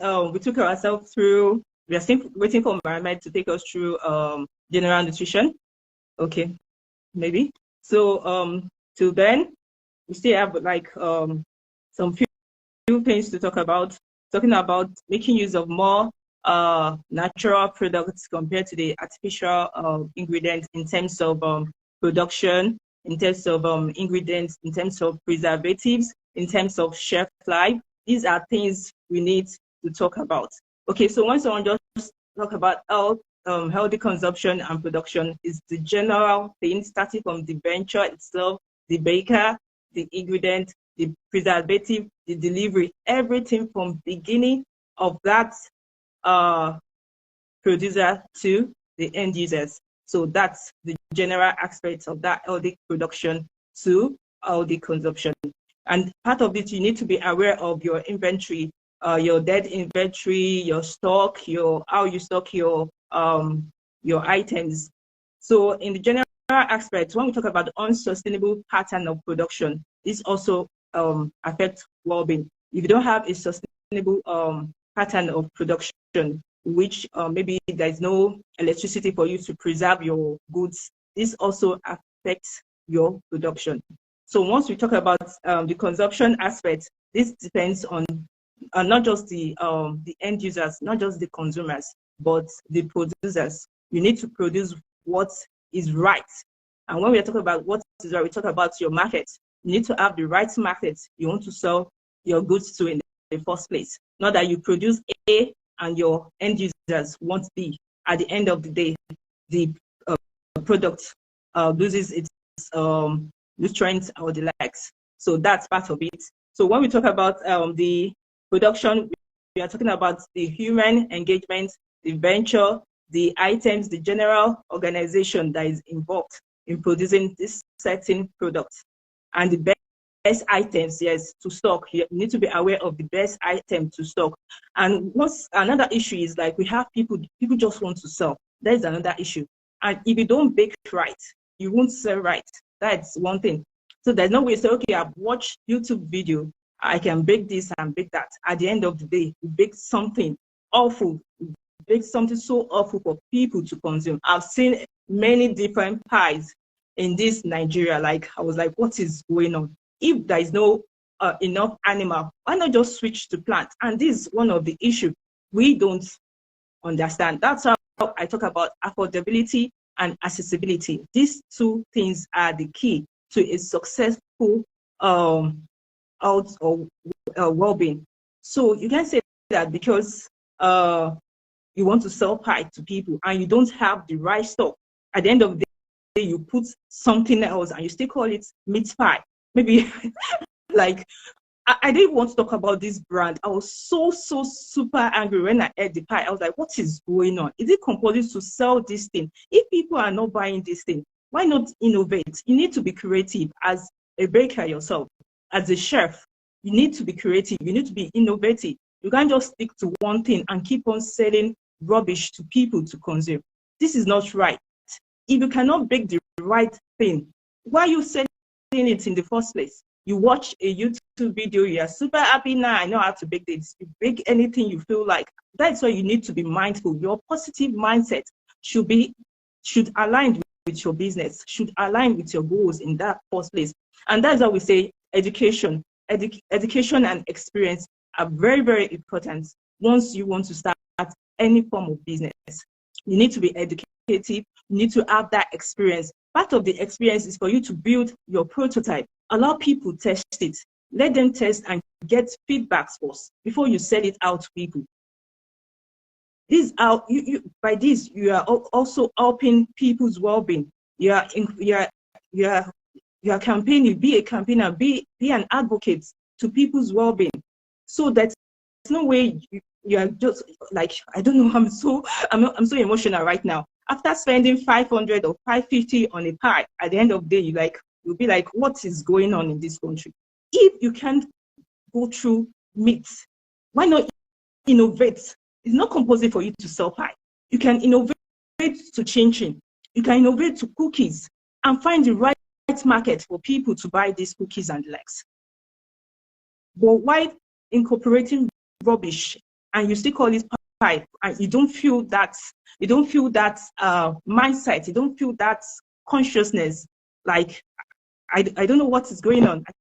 we took ourselves through. We are still waiting for Mohammed to take us through general nutrition. Okay, maybe. So till then, we still have like some few things to talk about. Talking about making use of more natural products compared to the artificial ingredients in terms of production, in terms of ingredients, in terms of preservatives, in terms of shelf life. These are things we need to talk about. Okay, so once someone just talk about health, healthy consumption and production is the general thing, starting from the venture itself, the baker, the ingredient, the preservative, the delivery, everything from beginning of that producer to the end users. So that's the general aspects of that healthy production to healthy consumption. And part of it, you need to be aware of your inventory, your dead inventory, your stock, how you stock your items. So in the general aspect, when we talk about the unsustainable pattern of production, this also affects well-being. If you don't have a sustainable pattern of production, which maybe there's no electricity for you to preserve your goods, this also affects your production. So once we talk about the consumption aspect, this depends on not just the end users, not just the consumers, but the producers. You need to produce what is right. And when we are talking about what is right, we talk about your market. You need to have the right market you want to sell your goods to in the first place. Not that you produce A and your end users want B. At the end of the day, the product loses its nutrients or the likes. So that's part of it. So when we talk about the production, we are talking about the human engagement, the venture, the items, the general organization that is involved in producing this certain product. And the best items, yes, to stock. You need to be aware of the best item to stock. And what's another issue is like we have people just want to sell. That is another issue. And if you don't bake right, you won't sell right. That's one thing. So there's no way to say, okay, I've watched YouTube video, I can bake this and bake that. At the end of the day, you bake something awful. You bake something so awful for people to consume. I've seen many different pies in this Nigeria. Like, I was like, what is going on? If there is no enough animal, why not just switch to plant? And this is one of the issues we don't understand. That's how I talk about affordability and accessibility. These two things are the key to a successful health or well-being. So you can say that because you want to sell pie to people and you don't have the right stock, at the end of the day, you put something else and you still call it meat pie. Maybe like, I didn't want to talk about this brand. I was so super angry when I ate the pie. I was like, what is going on? Is it compulsory to sell this thing? If people are not buying this thing, why not innovate? You need to be creative as a baker yourself, as a chef. You need to be creative. You need to be innovative. You can't just stick to one thing and keep on selling rubbish to people to consume. This is not right. If you cannot bake the right thing, why are you selling it in the first place? You watch a YouTube video, you are super happy now, I know how to bake this. You bake anything you feel like. That's why you need to be mindful. Your positive mindset should align with your business, should align with your goals in that first place. And that's why we say education. Education and experience are very, very important once you want to start any form of business. You need to be educated. You need to have that experience. Part of the experience is for you to build your prototype. Allow people test it. Let them test and get feedbacks first before you sell it out to people. By this, you are also helping people's well-being. You are campaigning. Be a campaigner. Be an advocate to people's well-being. So that's no way you are just like, I don't know. I'm so emotional right now. After spending 500 or 550 on a pie, at the end of the day, you'll be like, what is going on in this country? If you can't go through meat, why not innovate? It's not compulsory for you to sell pie. You can innovate to chin-chin. You can innovate to cookies and find the right market for people to buy these cookies and the likes. But why incorporating rubbish and you still call it pipe, and you don't feel that mindset, you don't feel that consciousness. Like, I don't know what is going on.